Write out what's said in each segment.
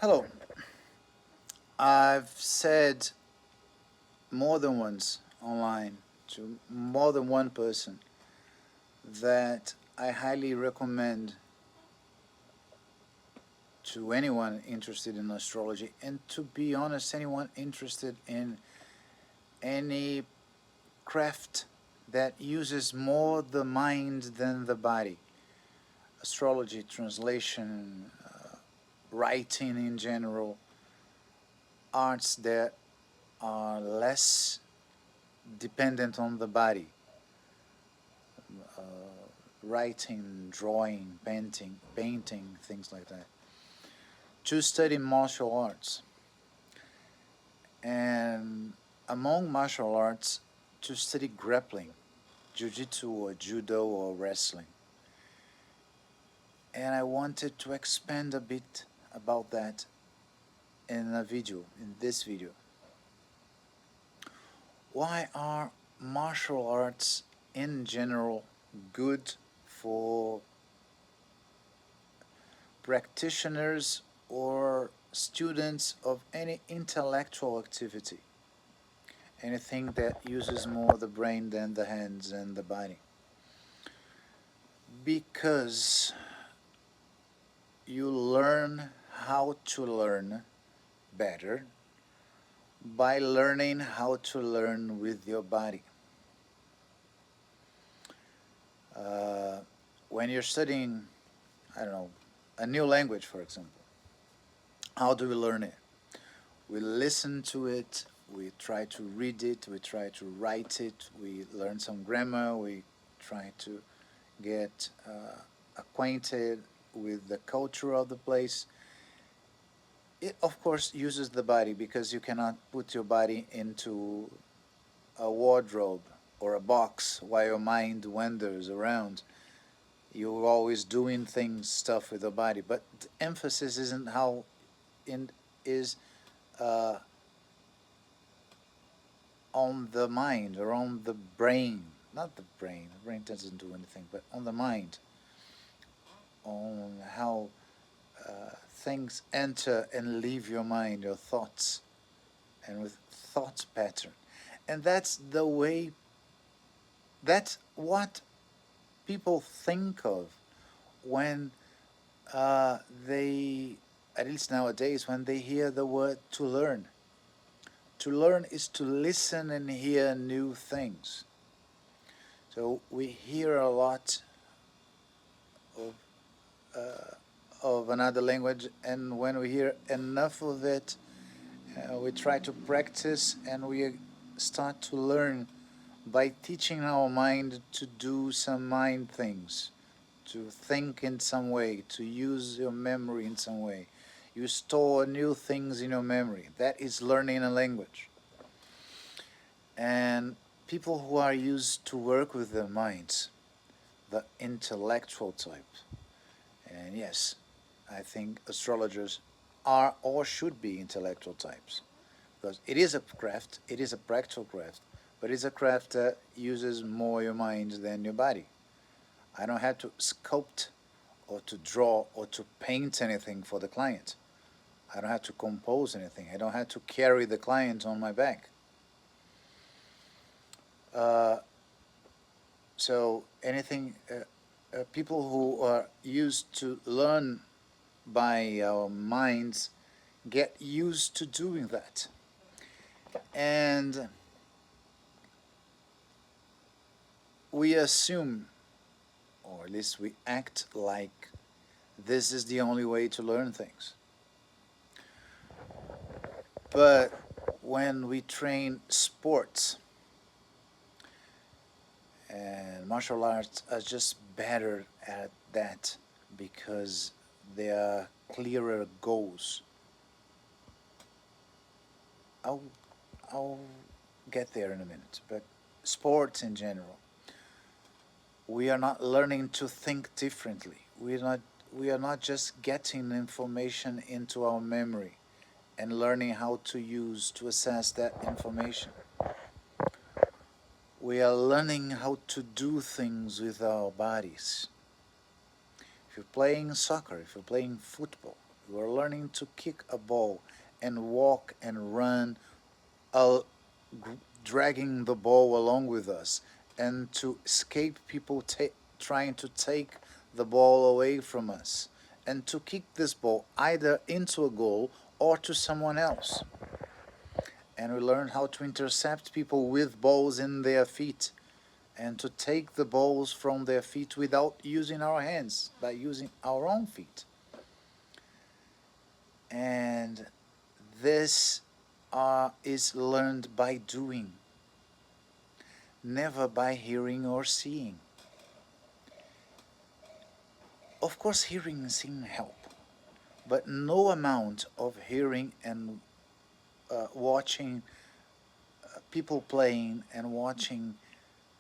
Hello. I've said more than once online to more than one person that I highly recommend to anyone interested in astrology, and to be honest, anyone interested in any craft that uses more the mind than the body. Astrology, translation, writing in general, arts that are less dependent on the body, uh, writing, drawing, painting, things like that, to study martial arts. And among martial arts, to study grappling, jiu-jitsu or judo or wrestling. And I wanted to expand a bit about that in this video. Why are martial arts in general good for practitioners or students of any intellectual activity? Anything that uses more the brain than the hands and the body. Because you learn how to learn better by learning how to learn with your body. Uh, when you're studying, I don't know, a new language, for example, how do we learn it? We listen to it, we try to read it, we try to write it, we learn some grammar, we try to get acquainted with the culture of the place. It, of course, uses the body because you cannot put your body into a wardrobe or a box while your mind wanders around. You're always doing stuff with the body, but the emphasis isn't how in is uh, on the mind or on the brain. Not the brain. The brain doesn't do anything, but on the mind, on how things enter and leave your mind, your thoughts, and with thought pattern. And that's the way, that's what people think of when they, at least nowadays, when they hear the word to learn. To learn is to listen and hear new things. So we hear a lot of, of another language, and when we hear enough of it, we try to practice and we start to learn by teaching our mind to do some mind things, to think in some way, to use your memory in some way. You store new things in your memory. That is learning a language. And people who are used to work with their minds, the intellectual type, and yes, I think astrologers are or should be intellectual types, because it is a craft, it is a practical craft, but it's a craft that uses more your mind than your body. I don't have to sculpt or to draw or to paint anything for the client. I don't have to compose anything. I don't have to carry the client on my back. Uh, so anything, people who are used to learn by our minds get used to doing that. And we assume, or at least we act like this is the only way to learn things. But when we train sports, and martial arts are just better at that because there are clearer goals. I'll, I'll get there in a minute, but sports in general, we are not learning to think differently. We are not just getting information into our memory and learning how to use to assess that information. We are learning how to do things with our bodies. If you're playing soccer, if you're playing football, We're learning to kick a ball and walk and run, uh, dragging the ball along with us, and to escape people trying to take the ball away from us, and to kick this ball either into a goal or to someone else. And we learn how to intercept people with balls in their feet and to take the balls from their feet without using our hands, by using our own feet. And this is learned by doing, never by hearing or seeing. Of course, hearing and seeing help, but no amount of hearing and watching people playing and watching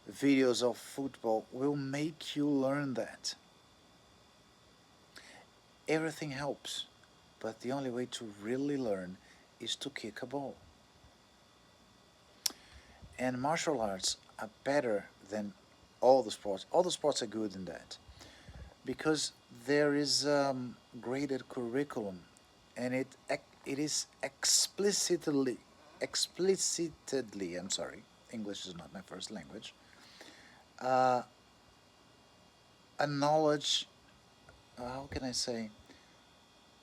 videos of football will make you learn that. Everything helps, but the only way to really learn is to kick a ball. And martial arts are better than all the sports. All the sports are good in that because there is graded curriculum, and it is explicitly. I'm sorry, English is not my first language. Uh, a knowledge. How can I say?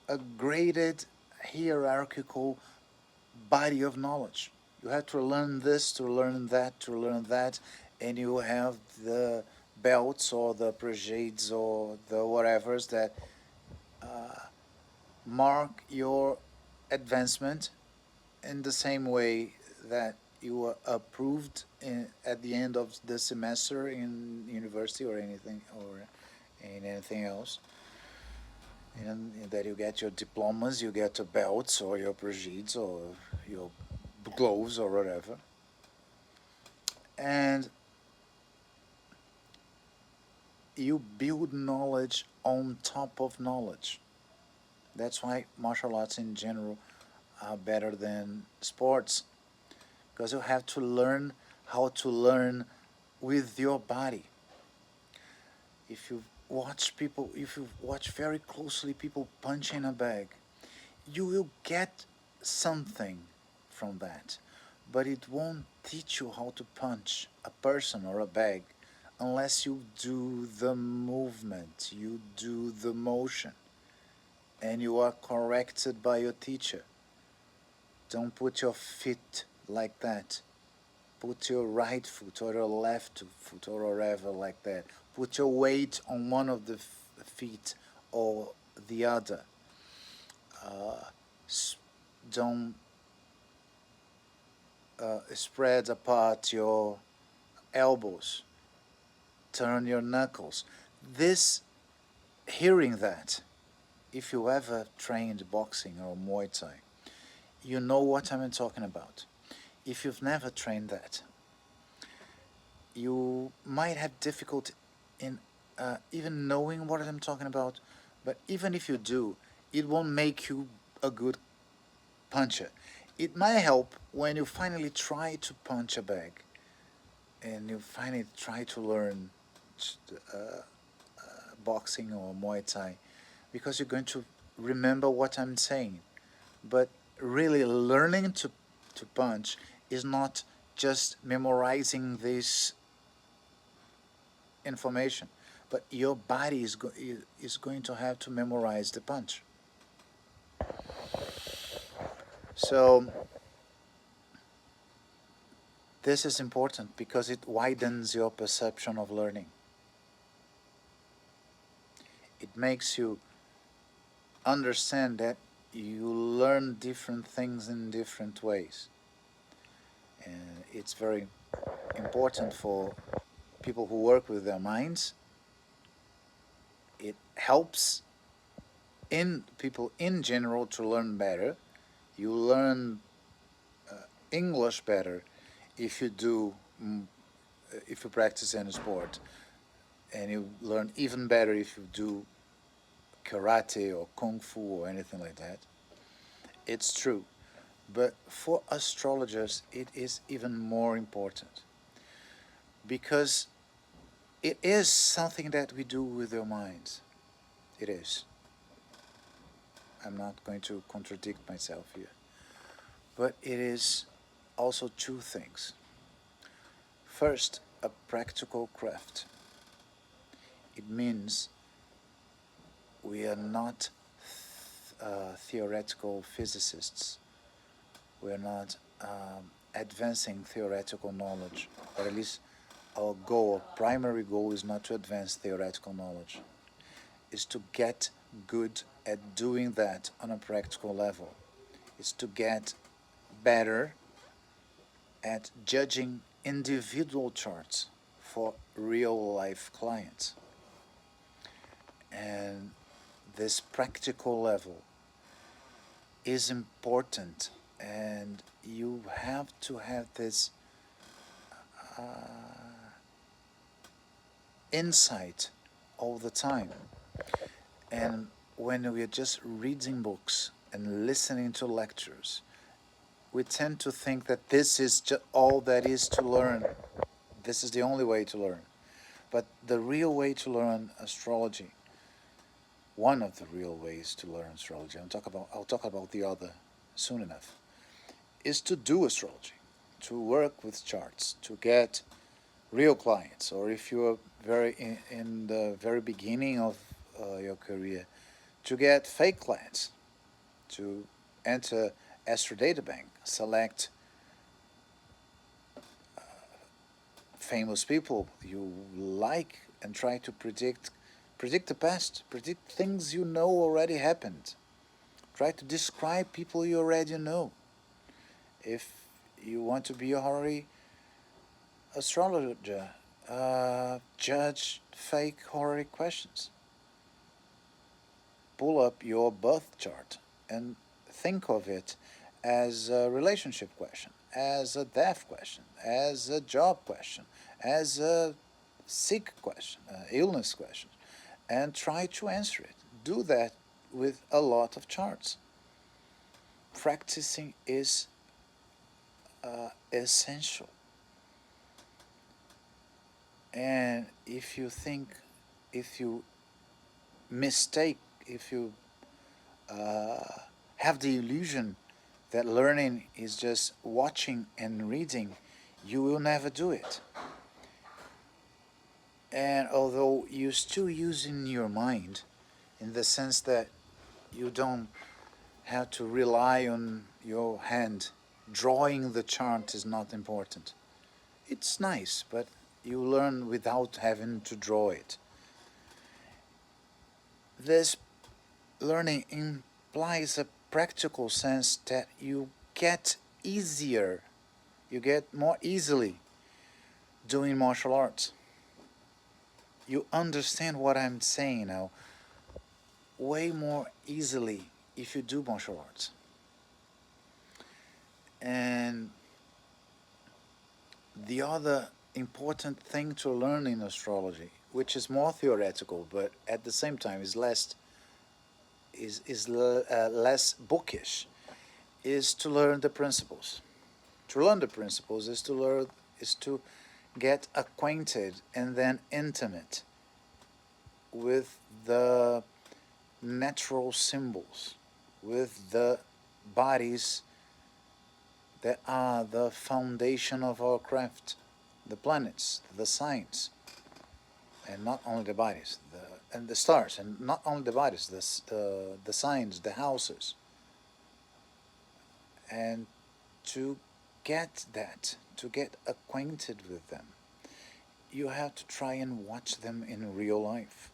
A graded hierarchical body of knowledge. You have to learn this to learn that to learn that, and you have the belts or the brigades or the whatevers that uh, mark your advancement in the same way that you are approved at the end of the semester in university or anything or in anything else. And that you get your diplomas, you get your belts or your brigades or your gloves or whatever. And you build knowledge on top of knowledge. That's why martial arts in general are better than sports, because you have to learn how to learn with your body. If you watch very closely people punching a bag, you will get something from that, but it won't teach you how to punch a person or a bag unless you do the movement, you do the motion, and you are corrected by your teacher. Don't put your feet like that. Put your right foot or your left foot or whatever like that. Put your weight on one of the feet or the other. Uh, don't spread apart your elbows. Turn your knuckles. This, hearing that, if you ever trained boxing or Muay Thai, you know what I'm talking about. If you've never trained that, you might have difficulty in even knowing what I'm talking about. But even if you do, it won't make you a good puncher. It might help when you finally try to punch a bag and you finally try to learn uh, boxing or Muay Thai because you're going to remember what I'm saying. But really, learning to punch is not just memorizing this information, but your body is going to have to memorize the punch. So this is important because it widens your perception of learning. It makes you understand that you learn different things in different ways. And it's very important for people who work with their minds. It helps in people in general to learn better. You learn English better if you do if you practice any sport, and you learn even better if you do karate or kung fu or anything like that. It's true, but for astrologers it is even more important because it is something that we do with our minds. It is. I'm not going to contradict myself here. But it is also two things. First, a practical craft. It means we are not theoretical physicists. We're not advancing theoretical knowledge, or at least our goal, primary goal, is not to advance theoretical knowledge. Is to get good at doing that on a practical level. Is to get better at judging individual charts for real life clients. And this practical level is important, and you have to have this uh, insight all the time. And when we are just reading books and listening to lectures, we tend to think that this is all that is to learn. This is the only way to learn. But the real way to learn astrology, one of the real ways to learn astrology, I'll talk about the other soon enough, is to do astrology, to work with charts, to get real clients, or if you're in the very beginning of your career, to get fake clients, to enter Astro Databank, select famous people you like, and try to predict the past, predict things you know already happened. Try to describe people you already know. If you want to be a horary astrologer, judge fake horary questions. Pull up your birth chart and think of it as a relationship question, as a death question, as a job question, as a sick question, illness question, and try to answer it. Do that with a lot of charts. Practicing is essential. And if you mistake, if you uh, have the illusion that learning is just watching and reading, you will never do it. And although you're still using your mind, in the sense that you don't have to rely on your hand, drawing the chart is not important. It's nice, but you learn without having to draw it. This learning implies a practical sense that you get easier, you get more easily doing martial arts. You understand what I'm saying now way more easily if you do martial arts. And the other important thing to learn in astrology, which is more theoretical but at the same time is less bookish, is to learn the principles. To learn the principles is to get acquainted and then intimate with the natural symbols, with the bodies that are the foundation of our craft, the planets, the signs, and not only the bodies, and the stars, and not only the bodies, the signs, the houses. And to get that, to get acquainted with them, you have to try and watch them in real life.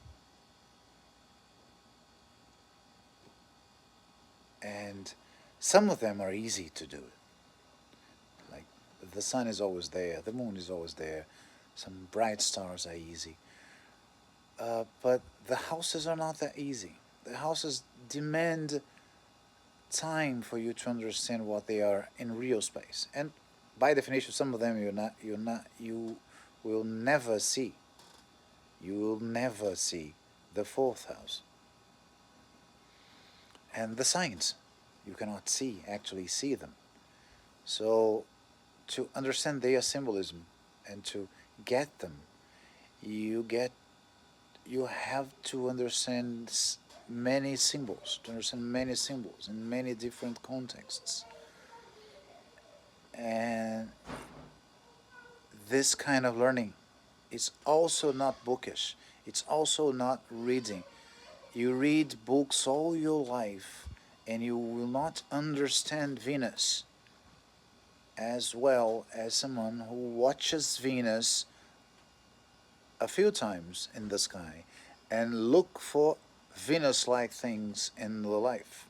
And some of them are easy to do. Like the sun is always there, the moon is always there, some bright stars are easy. But the houses are not that easy. The houses demand time for you to understand what they are in real space. And by definition, some of them you will never see. You will never see the fourth house. And the signs, you cannot actually see them. So to understand their symbolism and to get them, you have to understand many symbols, to understand many symbols in many different contexts. And this kind of learning is also not bookish. It's also not reading. You read books all your life and you will not understand Venus as well as someone who watches Venus a few times in the sky and look for Venus-like things in the life.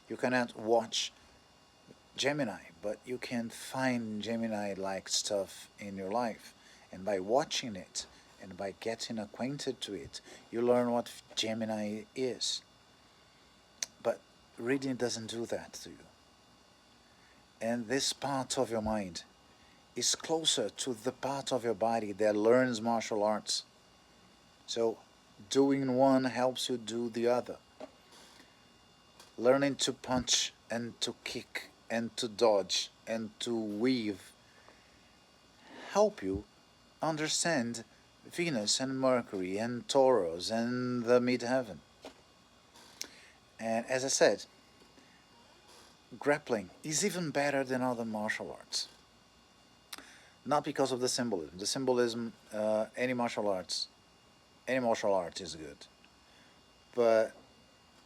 You cannot watch Gemini, but you can find Gemini-like stuff in your life. And by watching it and by getting acquainted to it, you learn what Gemini is. But reading doesn't do that to you. And this part of your mind is closer to the part of your body that learns martial arts. So doing one helps you do the other. Learning to punch and to kick and to dodge and to weave help you understand Venus and Mercury and Taurus and the midheaven. And as I said, grappling is even better than other martial arts. Not because of the symbolism. The symbolism, any martial art is good. But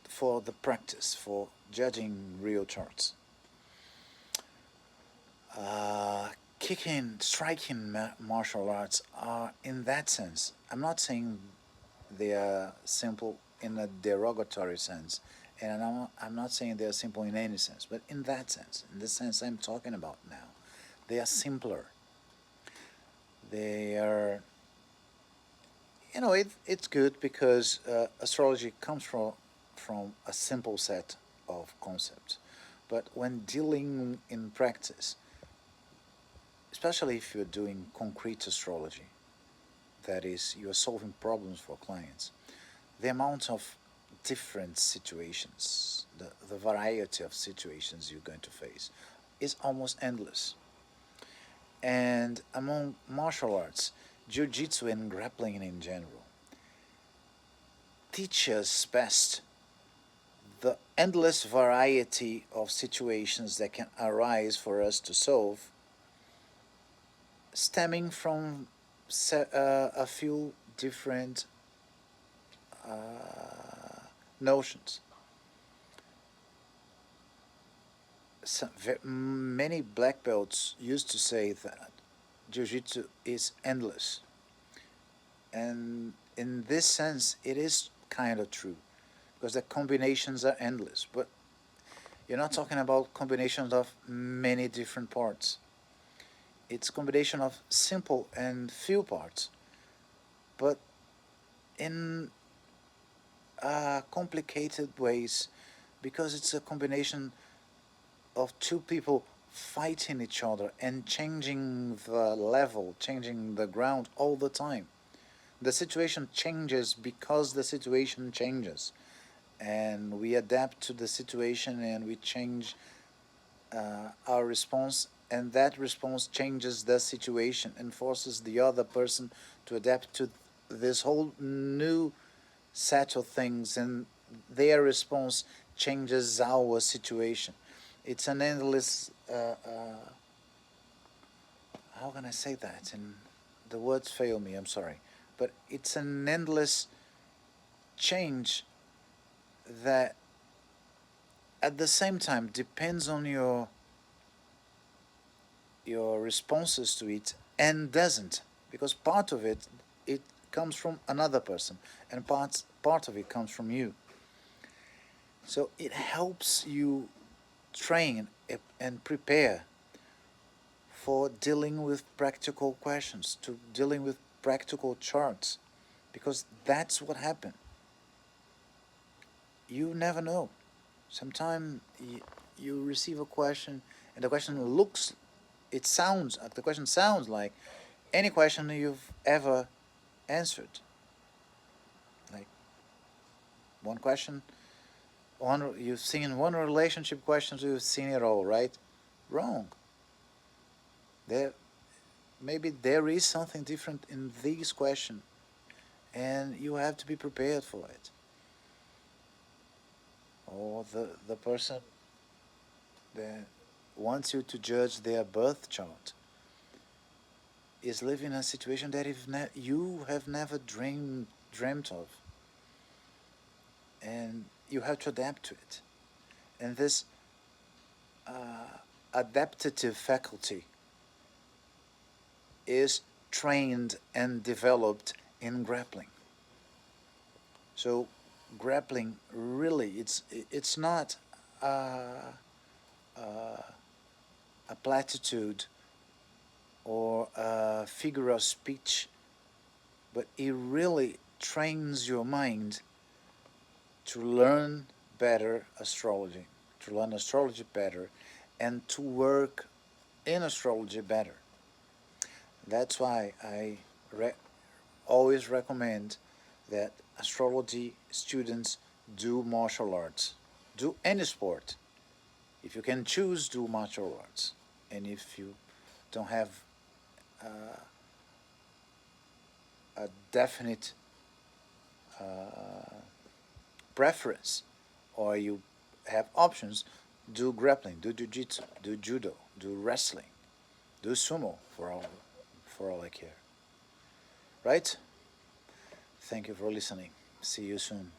for the practice, for judging real charts, kicking, striking martial arts are, in that sense, I'm not saying they are simple in a derogatory sense, and I'm not saying they are simple in any sense, but in that sense, in the sense I'm talking about now, they are simpler. They are, it's good because astrology comes from a simple set of concepts. But when dealing in practice, especially if you're doing concrete astrology, that is, you're solving problems for clients, the amount of different situations, the variety of situations you're going to face is almost endless. And among martial arts, jiu-jitsu and grappling in general teach us best the endless variety of situations that can arise for us to solve, stemming from a few different notions. Many black belts used to say that jiu-jitsu is endless, and in this sense it is kind of true because the combinations are endless, but you're not talking about combinations of many different parts. It's combination of simple and few parts, but in complicated ways, because it's a combination of two people fighting each other and changing the level, changing the ground all the time. The situation changes because the situation changes, and we adapt to the situation and we change our response, and that response changes the situation and forces the other person to adapt to this whole new set of things, and their response changes our situation. It's an endless how can I say that, and the words fail me, I'm sorry, but it's an endless change that at the same time depends on your responses to it and doesn't, because part of it comes from another person and part of it comes from you. So it helps you train and prepare for dealing with practical questions, to dealing with practical charts, because that's what happened. You never know. Sometimes you receive a question and the question the question sounds like any question you've ever answered. Like one question, you've seen one relationship questions, you've seen it all, right? Wrong. There, maybe there is something different in this question, and you have to be prepared for it. or the person that wants you to judge their birth chart is living a situation that you have never dreamt of, and you have to adapt to it. And this adaptive faculty is trained and developed in grappling. So grappling really, it's not a, a platitude or a figure of speech, but it really trains your mind to learn better astrology, to learn astrology better, and to work in astrology better. That's why I re- always recommend that astrology students do martial arts, do any sport. If you can choose, do martial arts. And if you don't have uh, a definite uh, preference, or you have options, do grappling, do jiu-jitsu, do judo, do wrestling, do sumo for all I care. Right? Thank you for listening. See you soon.